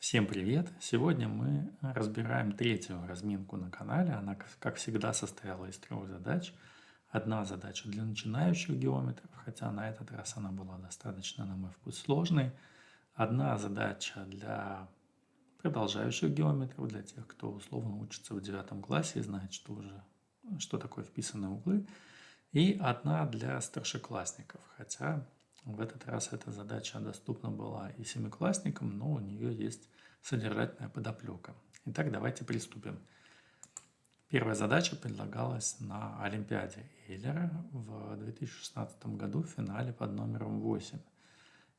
Всем привет! Сегодня мы разбираем третью разминку на канале. Она, как всегда, состояла из трех задач. Одна задача для начинающих геометров, хотя на этот раз она была достаточно, на мой вкус, сложной. Одна задача для продолжающих геометров, для тех, кто условно учится в 9 классе и знает, что такое вписанные углы. И одна для старшеклассников, хотя в этот раз эта задача доступна была и семиклассникам, но у нее есть содержательная подоплека. Итак, давайте приступим. Первая задача предлагалась на Олимпиаде Эйлера в 2016 году в финале под номером 8.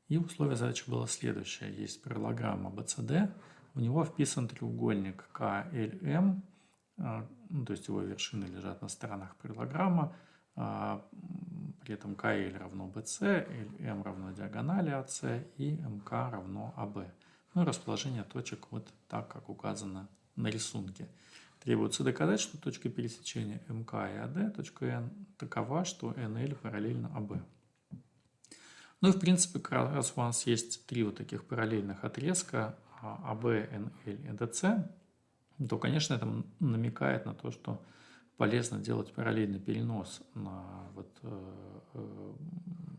И условие задачи было следующее. Есть параллелограмма BCD, в него вписан треугольник KLM, то есть его вершины лежат на сторонах параллелограмма, при этом KL равно BC, LM равно диагонали AC и MK равно AB. Ну и расположение точек вот так, как указано на рисунке. Требуется доказать, что точка пересечения МК и АД, точка N, такова, что NL параллельно АБ. Ну и в принципе, раз у нас есть три вот таких параллельных отрезка АБ, НЛ и ДС, то, конечно, это намекает на то, что полезно делать параллельный перенос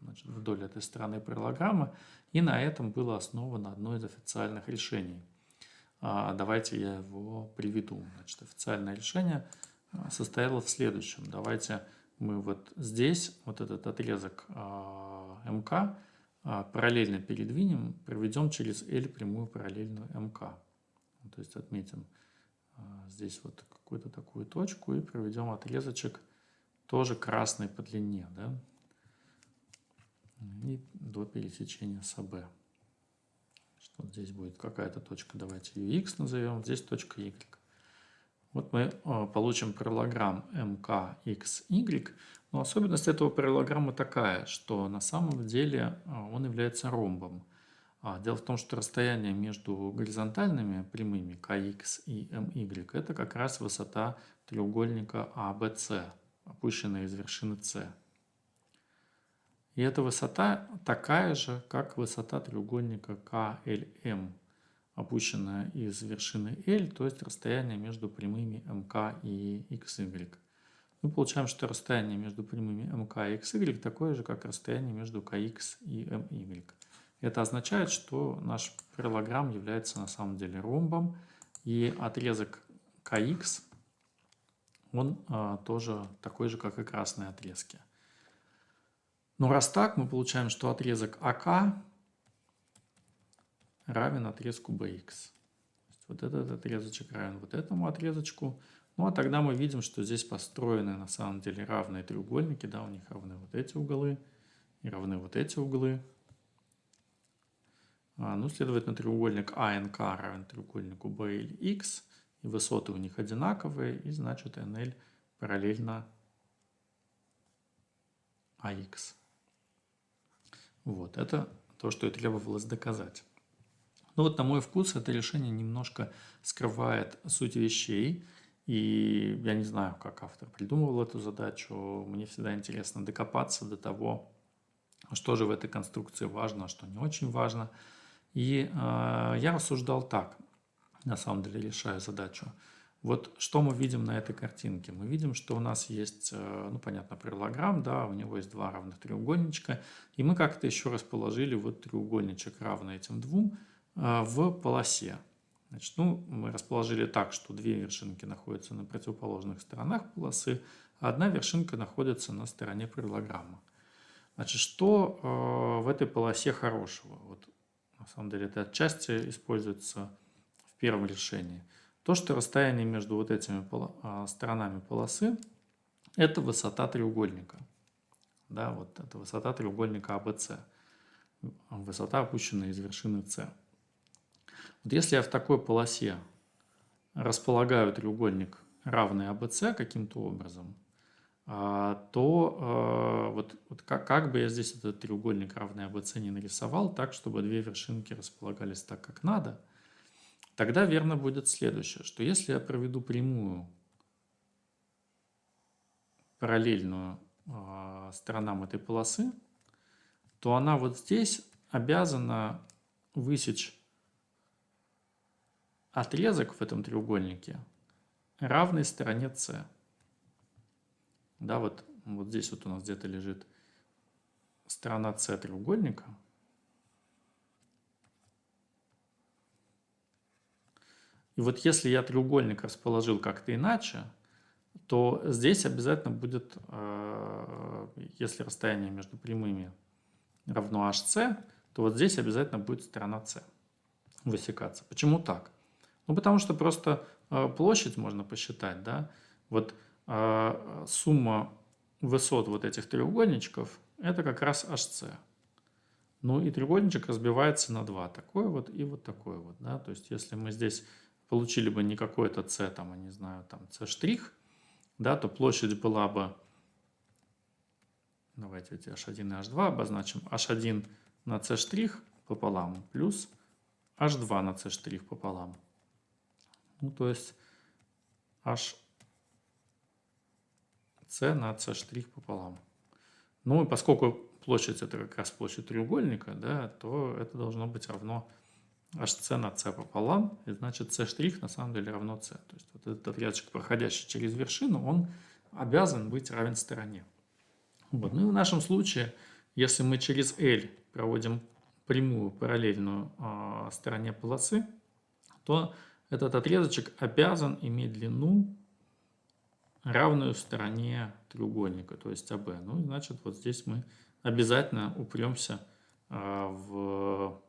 значит, вдоль этой стороны параллелограммы, и на этом было основано одно из официальных решений. Давайте я его приведу. Значит, официальное решение состояло в следующем. Давайте мы вот здесь, вот этот отрезок МК, параллельно передвинем, проведем через L прямую параллельную МК. То есть отметим здесь вот какую-то такую точку и проведем отрезочек тоже красный по длине, да? И до пересечения с АБ. Вот здесь будет какая-то точка, давайте ее X назовем, здесь точка Y. Вот мы получим параллелограмм MKXY, но особенность этого параллелограмма такая, что на самом деле он является ромбом. Дело в том, что расстояние между горизонтальными прямыми KX и MY – это как раз высота треугольника ABC, опущенная из вершины C. И эта высота такая же, как высота треугольника KLM, опущенная из вершины L, то есть расстояние между прямыми МК и XY. Мы получаем, что расстояние между прямыми МК и XY такое же, как расстояние между KX и MY. Это означает, что наш параллелограмм является на самом деле ромбом, и отрезок KX, он тоже такой же, как и красные отрезки. Но раз так, мы получаем, что отрезок АК равен отрезку BX. Вот этот отрезочек равен вот этому отрезочку. Ну а тогда мы видим, что здесь построены на самом деле равные треугольники, да, у них равны вот эти углы и равны вот эти углы. Ну, следовательно, треугольник АНК равен треугольнику BLX, и высоты у них одинаковые, и значит NL параллельно AX. Вот, это то, что и требовалось доказать. Ну вот, на мой вкус, это решение немножко скрывает суть вещей, и я не знаю, как автор придумывал эту задачу. Мне всегда интересно докопаться до того, что же в этой конструкции важно, а что не очень важно. И я рассуждал так, на самом деле, решая задачу. Вот что мы видим на этой картинке? Мы видим, что у нас есть, ну, понятно, параллелограмм, да, у него есть два равных треугольничка, и мы как-то еще расположили вот треугольничек, равный этим двум, в полосе. Значит, ну, мы расположили так, что две вершинки находятся на противоположных сторонах полосы, а одна вершинка находится на стороне параллелограмма. Значит, что в этой полосе хорошего? Вот, на самом деле, это отчасти используется в первом решении. То, что расстояние между вот этими сторонами полосы – это высота треугольника. Да, вот это высота треугольника ABC. Высота, опущенная из вершины C. Вот если я в такой полосе располагаю треугольник, равный ABC каким-то образом, то вот как бы я здесь этот треугольник, равный ABC, не нарисовал так, чтобы две вершинки располагались так, как надо, тогда верно будет следующее, что если я проведу прямую параллельную сторонам этой полосы, то она вот здесь обязана высечь отрезок в этом треугольнике равный стороне С. Да, вот здесь вот у нас где-то лежит сторона С треугольника. И вот если я треугольник расположил как-то иначе, то здесь обязательно будет, если расстояние между прямыми равно HC, то вот здесь обязательно будет сторона С высекаться. Почему так? Ну, потому что просто площадь можно посчитать, да? Вот сумма высот вот этих треугольничков – это как раз HC. Ну и треугольничек разбивается на два, такой вот и вот такой вот, да? То есть если мы здесь получили бы не какой-то С, там, я не знаю, там С', да, то площадь была бы, давайте эти H1 и H2 обозначим, H1 на С' пополам плюс H2 на С' пополам. Ну, то есть HC на С' пополам. Ну, и поскольку площадь это как раз площадь треугольника, да, то это должно быть равно HC на С пополам, и значит С' на самом деле равно С. То есть вот этот отрезок, проходящий через вершину, он обязан быть равен стороне. Вот. Ну и в нашем случае, если мы через L проводим прямую параллельную стороне полосы, то этот отрезочек обязан иметь длину, равную стороне треугольника, то есть АБ. Ну, значит, вот здесь мы обязательно упремся в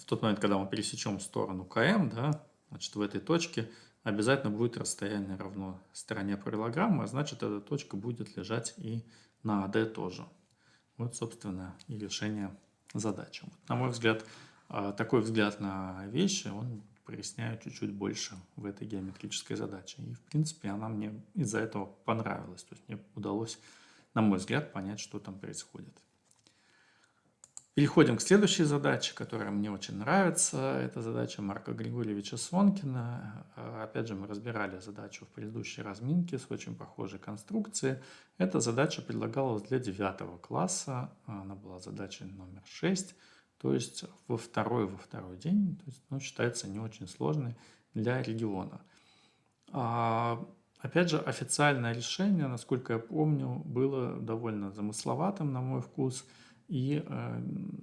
тот момент, когда мы пересечем сторону КМ, да, значит, в этой точке обязательно будет расстояние равно стороне параллелограммы, а значит, эта точка будет лежать и на АД тоже. Вот, собственно, и решение задачи. Вот, на мой взгляд, такой взгляд на вещи, он проясняет чуть-чуть больше в этой геометрической задаче. И, в принципе, она мне из-за этого понравилась. То есть мне удалось, на мой взгляд, понять, что там происходит. Переходим к следующей задаче, которая мне очень нравится. Это задача Марка Григорьевича Сонкина. Опять же, мы разбирали задачу в предыдущей разминке с очень похожей конструкцией. Эта задача предлагалась для 9 класса. Она была задачей номер 6, то есть во второй день. То есть, ну, считается не очень сложной для региона. Опять же, официальное решение, насколько я помню, было довольно замысловатым, на мой вкус, и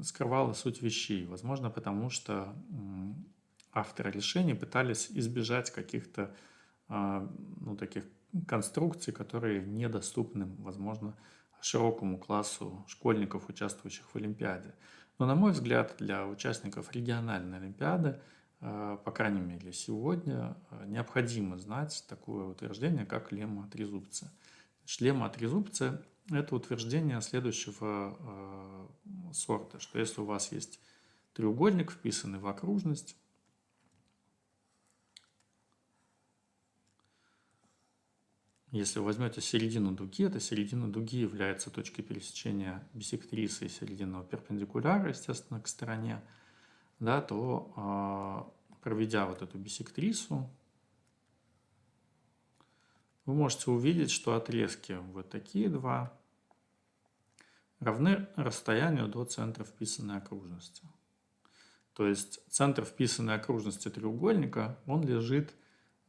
скрывала суть вещей. Возможно, потому что авторы решений пытались избежать каких-то таких конструкций, которые недоступны, возможно, широкому классу школьников, участвующих в Олимпиаде. Но, на мой взгляд, для участников региональной Олимпиады, по крайней мере сегодня, необходимо знать такое утверждение, как лемма трезубца. Лемма трезубца – это утверждение следующего сорта, что если у вас есть треугольник, вписанный в окружность, если вы возьмете середину дуги, эта середина дуги является точкой пересечения биссектрисы и серединного перпендикуляра, естественно, к стороне, да, то проведя вот эту биссектрису, вы можете увидеть, что отрезки вот такие два равны расстоянию до центра вписанной окружности. То есть центр вписанной окружности треугольника, он лежит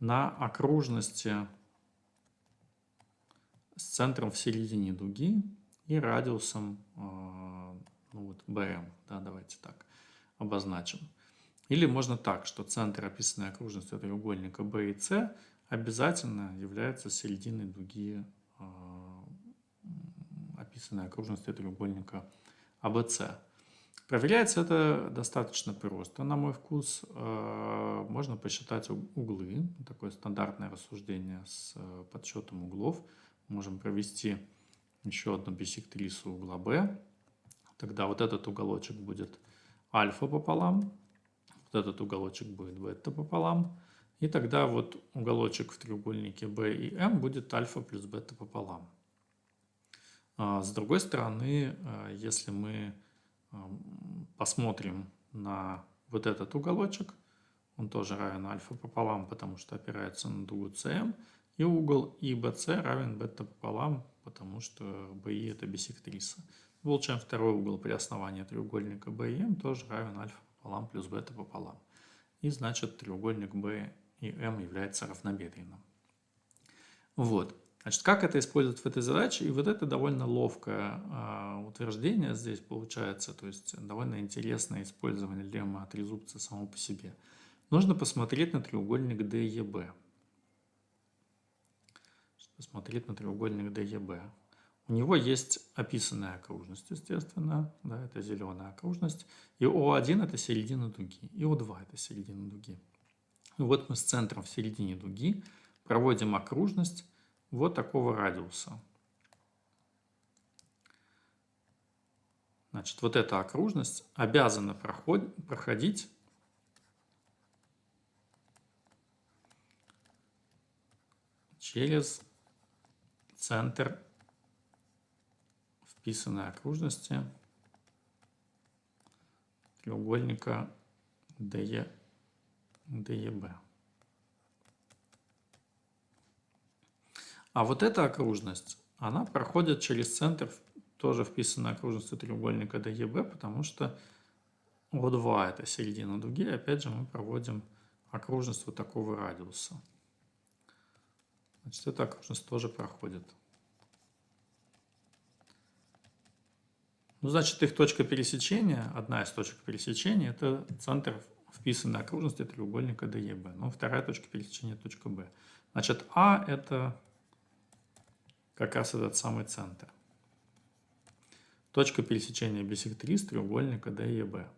на окружности с центром в середине дуги и радиусом BM. Да, давайте так обозначим. Или можно так, что центр описанной окружности треугольника B и C обязательно является серединой дуги описанной окружности треугольника ABC. Проверяется это достаточно просто, на мой вкус. Можно посчитать углы, такое стандартное рассуждение с подсчетом углов. Можем провести еще одну биссектрису угла B. Тогда вот этот уголочек будет альфа пополам, вот этот уголочек будет бета пополам, и тогда вот уголочек в треугольнике B и M будет альфа плюс бета пополам. С другой стороны, если мы посмотрим на вот этот уголочек, он тоже равен альфа пополам, потому что опирается на дугу CM, и угол IBC равен бета пополам, потому что BI это биссектриса. Получаем второй угол при основании треугольника BM тоже равен альфа пополам плюс бета пополам. И значит треугольник B и M является равнобедренным. Вот. Значит, как это использовать в этой задаче? И вот это довольно ловкое утверждение здесь получается, то есть довольно интересное использование леммы от резубца само по себе. Нужно посмотреть на треугольник DEB. Посмотреть на треугольник DEB. У него есть описанная окружность, естественно, да, это зеленая окружность, и О1 это середина дуги, и О2 это середина дуги. И вот мы с центром в середине дуги проводим окружность вот такого радиуса. Значит, вот эта окружность обязана проходить через центр вписанной окружности треугольника DEB. А вот эта окружность, она проходит через центр тоже вписанной окружности треугольника DEB, потому что О2 это середина дуги, опять же мы проводим окружность вот такого радиуса. Значит, эта окружность тоже проходит. Ну, значит, их точка пересечения, одна из точек пересечения, это центр вписанной окружности треугольника DEB. Ну, вторая точка пересечения – точка B. Значит, А – это как раз этот самый центр. Точка пересечения бисектрис треугольника DEB.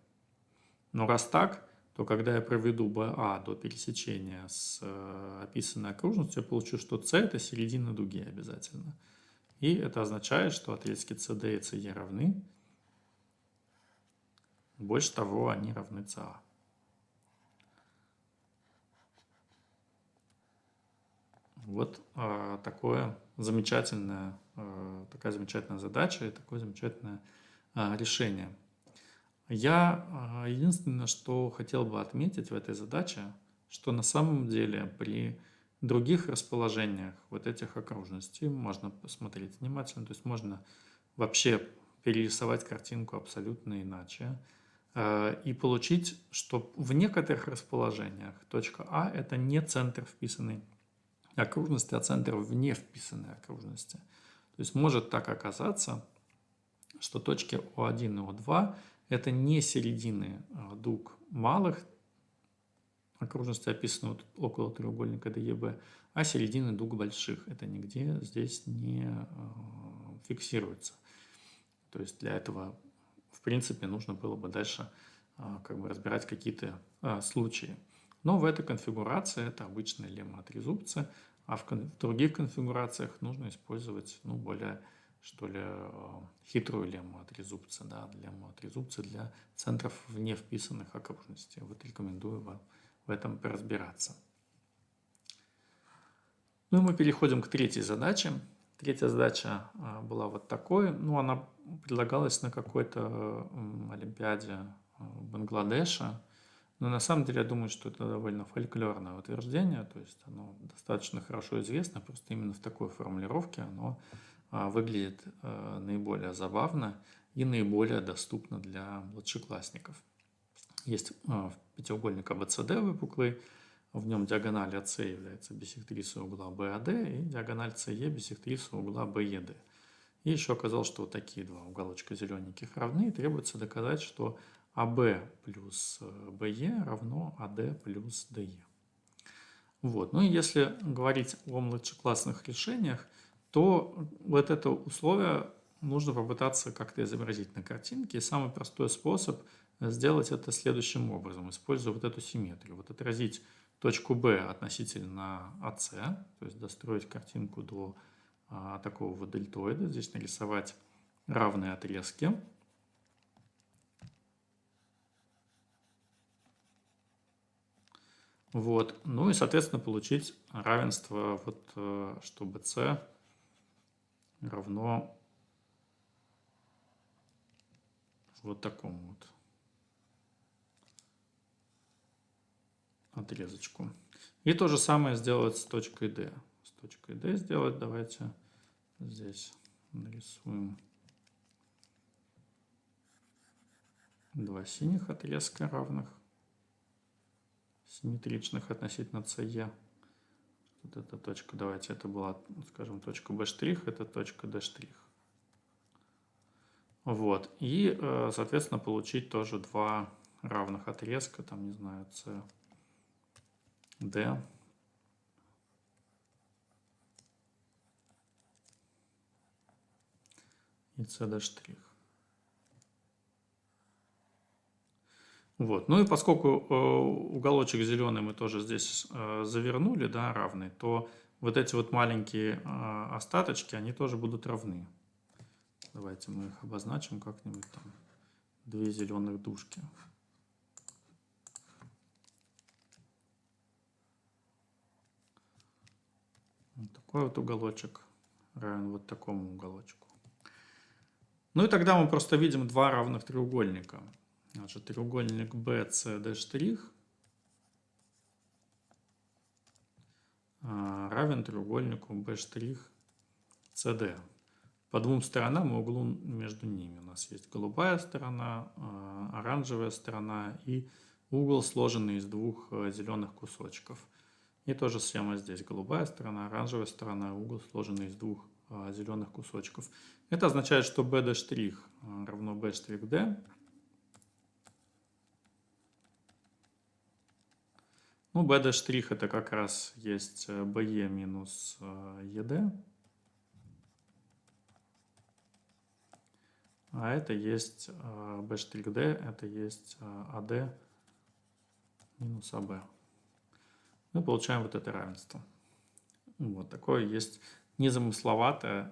Но раз так, то когда я проведу BA до пересечения с описанной окружностью, я получу, что C – это середина дуги обязательно. И это означает, что отрезки CD и CE равны. Больше того, они равны CA. Вот такая замечательная задача и такое замечательное решение. Я единственное, что хотел бы отметить в этой задаче, что на самом деле при других расположениях вот этих окружностей можно посмотреть внимательно, то есть можно вообще перерисовать картинку абсолютно иначе и получить, что в некоторых расположениях точка А – это не центр вписанной окружности, а центр вне вписанной окружности. То есть может так оказаться, что точки О1 и О2 – это не середины дуг малых окружностей, описанных около треугольника DEB, а середины дуг больших. Это нигде здесь не фиксируется. То есть для этого, в принципе, нужно было бы дальше разбирать какие-то случаи. Но в этой конфигурации это обычная лемма от резубца, а в других конфигурациях нужно использовать более, что ли, хитрую лемму от резубца, да, лемму от резубца для центров вне вписанных окружностей. Вот рекомендую вам в этом поразбираться. Ну и мы переходим к третьей задаче. Третья задача была вот такой. Она предлагалась на какой-то олимпиаде Бангладеша. Но на самом деле я думаю, что это довольно фольклорное утверждение, то есть оно достаточно хорошо известно, просто именно в такой формулировке оно выглядит наиболее забавно и наиболее доступно для младшеклассников. Есть пятиугольник ABCD выпуклый, в нем диагональ АС является биссектрисой угла БАД и диагональ СЕ биссектрисой угла БЕД. И еще оказалось, что вот такие два уголочка зелененьких равны, и требуется доказать, что АБ плюс БЕ равно АД плюс ДЕ. Вот. Ну и если говорить о младшеклассных решениях, то вот это условие нужно попытаться как-то изобразить на картинке. И самый простой способ сделать это следующим образом, используя вот эту симметрию. Вот отразить точку B относительно АС, то есть достроить картинку до такого вот дельтоида. Здесь нарисовать равные отрезки. Вот. Ну и, соответственно, получить равенство, вот, чтобы c равно вот такому вот отрезочку. И то же самое сделать с точкой D. С точкой D сделать давайте здесь нарисуем два синих отрезка равных, симметричных относительно CE. Вот эта точка, давайте это была, скажем, точка B', это точка D'. Вот. И, соответственно, получить тоже два равных отрезка, там, не знаю, C, D. И CD'. Вот. Ну и поскольку уголочек зеленый мы тоже здесь завернули, да, равный, то вот эти вот маленькие остаточки, они тоже будут равны. Давайте мы их обозначим как-нибудь там. Две зеленых дужки. Вот такой вот уголочек равен вот такому уголочку. Ну и тогда мы просто видим два равных треугольника. Значит, треугольник BCD' равен треугольнику B'CD. По двум сторонам и углу между ними. У нас есть голубая сторона, оранжевая сторона и угол, сложенный из двух зеленых кусочков. И то же самое здесь. Голубая сторона, оранжевая сторона, угол, сложенный из двух зеленых кусочков. Это означает, что B' равно B'D. Ну, B' это как раз есть BE минус ED. А это есть B'D, это есть AD минус AB. Мы получаем вот это равенство. Вот такое есть незамысловатое,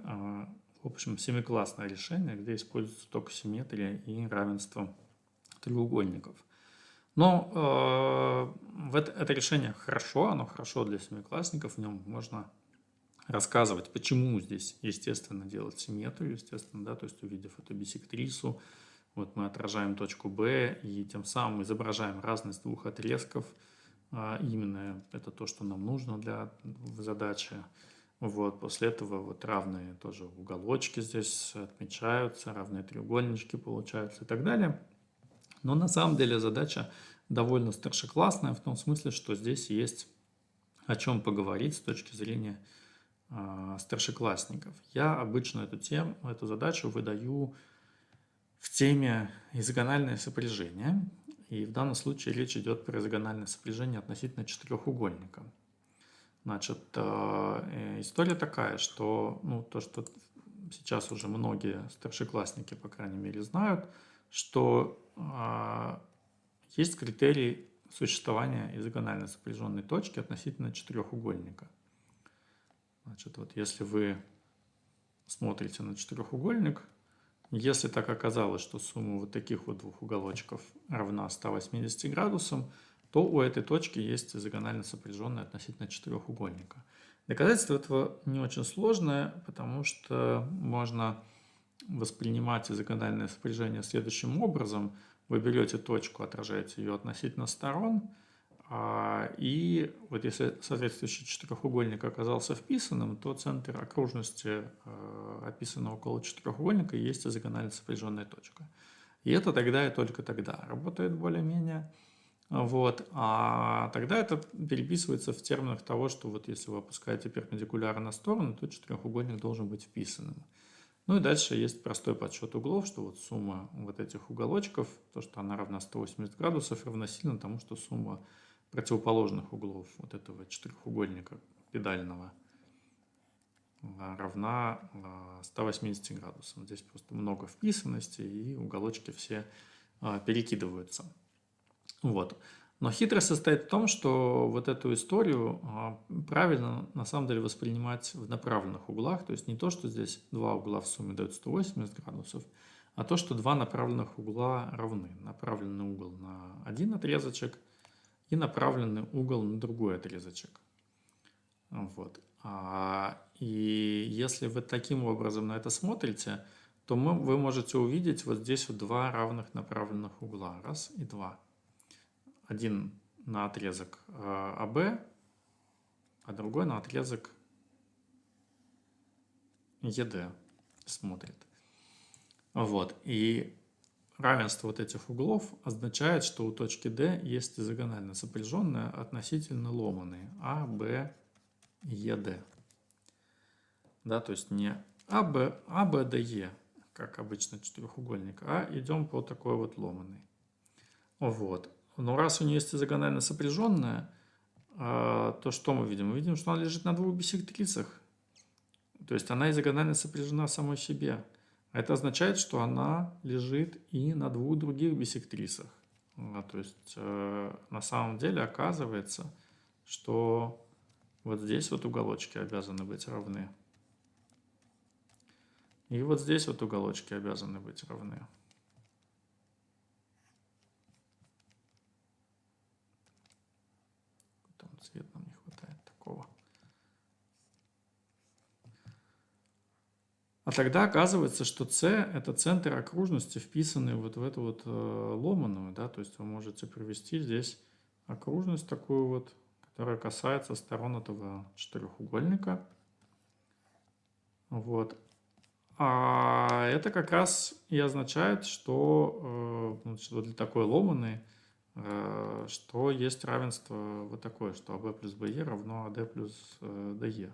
в общем, семиклассное решение, где используется только симметрия и равенство треугольников. Но это решение хорошо, оно хорошо для семиклассников, в нем можно рассказывать, почему здесь, естественно, делать симметрию, естественно, да, то есть увидев эту биссектрису, вот мы отражаем точку B и тем самым изображаем разность двух отрезков. Именно это то, что нам нужно для задачи. Вот, после этого вот равные тоже уголочки здесь отмечаются, равные треугольнички получаются и так далее. Но на самом деле задача довольно старшеклассная в том смысле, что здесь есть о чем поговорить с точки зрения старшеклассников. Я обычно эту задачу выдаю в теме изогональное сопряжение. И в данном случае речь идет про изогональное сопряжение относительно четырехугольника. Значит, история такая, что, ну, то, что сейчас уже многие старшеклассники, по крайней мере, знают, что есть критерий существования изогонально сопряженной точки относительно четырехугольника. Значит, вот если вы смотрите на четырехугольник, если так оказалось, что сумма вот таких вот двух уголочков равна 180 градусам, то у этой точки есть изогонально сопряженная относительно четырехугольника. Доказательство этого не очень сложное, потому что можно воспринимать изогональное сопряжение следующим образом. Вы берете точку, отражаете ее относительно сторон, и вот если соответствующий четырехугольник оказался вписанным, то центр окружности, описанного около четырехугольника, есть изогонально сопряженная точка. И это тогда и только тогда работает более-менее. Вот. А тогда это переписывается в терминах того, что вот если вы опускаете перпендикулярно на сторону, то четырехугольник должен быть вписанным. Ну и дальше есть простой подсчет углов, что вот сумма вот этих уголочков, то, что она равна 180 градусов, равносильно тому, что сумма противоположных углов вот этого четырехугольника педального равна 180 градусам. Здесь просто много вписанности, и уголочки все перекидываются. Вот. Но хитрость состоит в том, что вот эту историю правильно на самом деле воспринимать в направленных углах. То есть не то, что здесь два угла в сумме дают 180 градусов, а то, что два направленных угла равны. Направленный угол на один отрезочек и направленный угол на другой отрезочек. Вот. И если вы таким образом на это смотрите, то вы можете увидеть вот здесь вот два равных направленных угла. Раз и два. Один на отрезок АБ, а другой на отрезок ЕД смотрит. Вот. И равенство вот этих углов означает, что у точки D есть диагонально сопряженная относительно ломаные А, Б, Е, Д. Да, то есть не А, Б, Д, Е, как обычно четырехугольник, а идем по такой вот ломаной. Вот. Но раз у нее есть диагонально сопряженная, то что мы видим? Мы видим, что она лежит на двух биссектрисах. То есть она диагонально сопряжена самой себе. Это означает, что она лежит и на двух других биссектрисах. То есть на самом деле оказывается, что вот здесь вот уголочки обязаны быть равны. И вот здесь вот уголочки обязаны быть равны. Там цвет нам не хватает такого. А тогда оказывается, что C – это центр окружности, вписанный вот в эту вот ломаную, да, то есть вы можете провести здесь окружность такую вот, которая касается сторон этого четырехугольника. Вот. А это как раз и означает, что для такой ломаной, что есть равенство вот такое, что АБ плюс БЕ равно АД плюс ДЕ.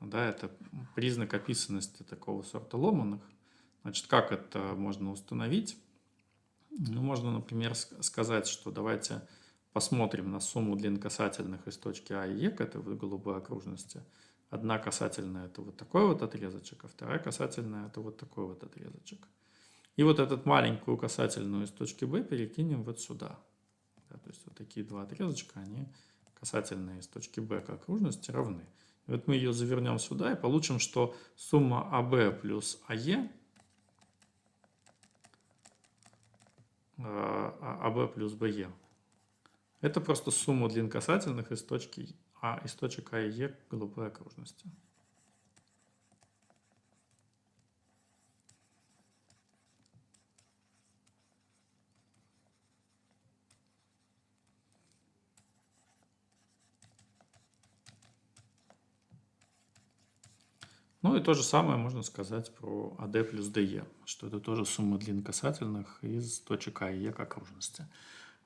Да, это признак описанности такого сорта ломаных. Значит, как это можно установить? Ну, можно, например, сказать, что давайте посмотрим на сумму длин касательных из точки А и Е к этой вот голубой окружности. Одна касательная – это вот такой вот отрезочек, а вторая касательная – это вот такой вот отрезочек. И вот эту маленькую касательную из точки Б перекинем вот сюда. Да, то есть вот такие два отрезочка, они касательные из точки Б к окружности равны. И вот мы ее завернем сюда и получим, что сумма АБ плюс АЕ, АБ плюс БЕ, это просто сумма длин касательных из точки из точек А и Е к голубой окружности. Ну и то же самое можно сказать про АД плюс ДЕ, что это тоже сумма длин касательных из точек А и Е к окружности.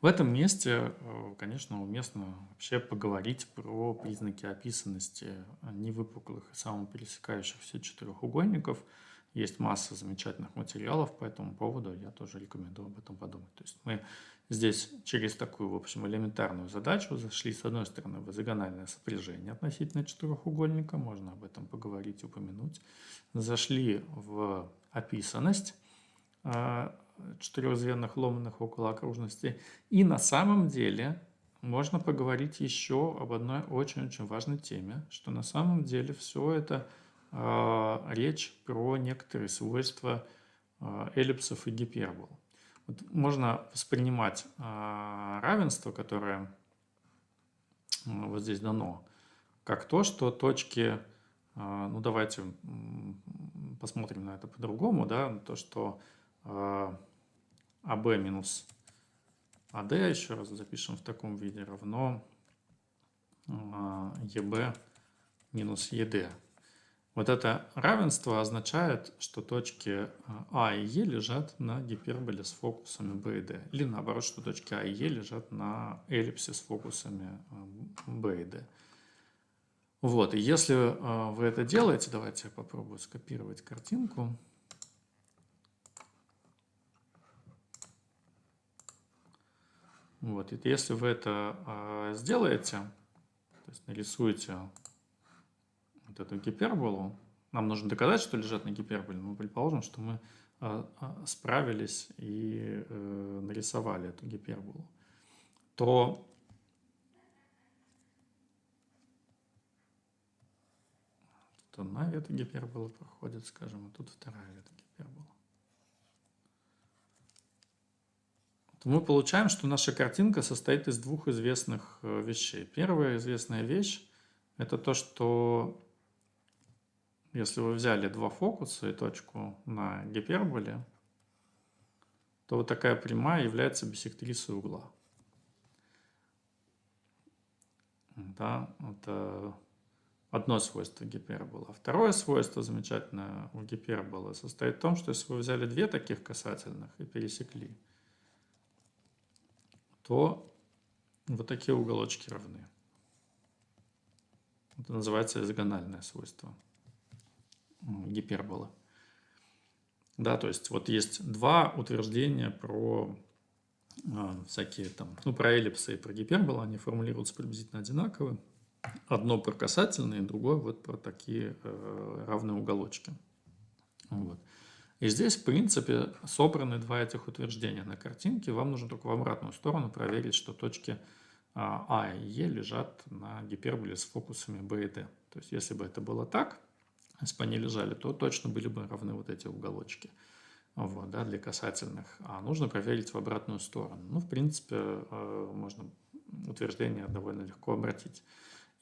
В этом месте, конечно, уместно вообще поговорить про признаки описанности невыпуклых и самопересекающихся четырехугольников. Есть масса замечательных материалов по этому поводу, я тоже рекомендую об этом подумать. То есть мы здесь через такую, в общем, элементарную задачу зашли, с одной стороны, в изогональное сопряжение относительно четырехугольника, можно об этом поговорить, упомянуть. Зашли в описанность четырехзвенных ломаных около окружности. И на самом деле можно поговорить еще об одной очень-очень важной теме, что на самом деле все это речь про некоторые свойства эллипсов и гипербол. Вот можно воспринимать равенство, которое вот здесь дано, как то, что точки, ну давайте посмотрим на это по-другому, да, то, что АБ минус АД, еще раз запишем в таком виде, равно ЕБ минус ЕД. Вот это равенство означает, что точки А и Е лежат на гиперболе с фокусами Б и Д. Или наоборот, что точки А и Е лежат на эллипсе с фокусами Б и Д. Вот, и если вы это делаете, давайте я попробую скопировать картинку. Вот, и если вы это сделаете, то есть нарисуете вот эту гиперболу, нам нужно доказать, что лежат на гиперболе, но мы предположим, что мы справились и нарисовали эту гиперболу, то одна ветка гиперболы проходит, скажем, а тут вторая ветка гиперболы. То мы получаем, что наша картинка состоит из двух известных вещей. Первая известная вещь – это то, что если вы взяли два фокуса и точку на гиперболе, то вот такая прямая является биссектрисой угла. Да, это одно свойство гиперболы. А второе свойство замечательное у гиперболы состоит в том, что если вы взяли две таких касательных и пересекли, то вот такие уголочки равны. Это называется изогональное свойство гиперболы. Да, то есть вот есть два утверждения про всякие там, про эллипсы и про гиперболы, они формулируются приблизительно одинаково. Одно про касательные, другое вот про такие равные уголочки. Вот. И здесь, в принципе, собраны два этих утверждения на картинке. Вам нужно только в обратную сторону проверить, что точки А и Е лежат на гиперболе с фокусами B и D. То есть, если бы это было так, если бы они лежали, то точно были бы равны вот эти уголочки. Вот, да, для касательных. А нужно проверить в обратную сторону. Ну, в принципе, можно утверждение довольно легко обратить.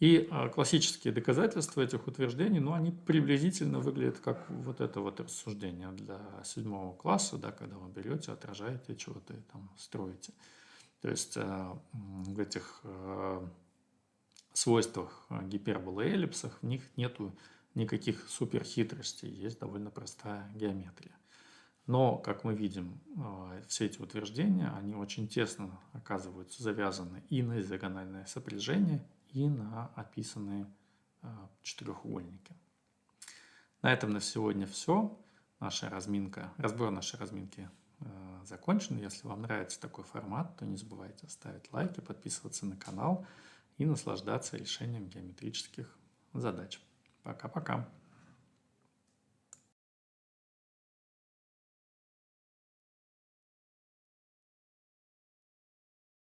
И классические доказательства этих утверждений, они приблизительно выглядят как вот это вот рассуждение для 7 класса, да, когда вы берете, отражаете, чего-то там строите. То есть в этих свойствах гиперболы и эллипсах в них нету никаких суперхитростей, есть довольно простая геометрия. Но, как мы видим, все эти утверждения, они очень тесно оказываются завязаны и на изогональное сопряжение, и на описанные четырехугольники. На этом на сегодня все. Разбор нашей разминки закончен. Если вам нравится такой формат, то не забывайте ставить лайки, подписываться на канал и наслаждаться решением геометрических задач. Пока-пока.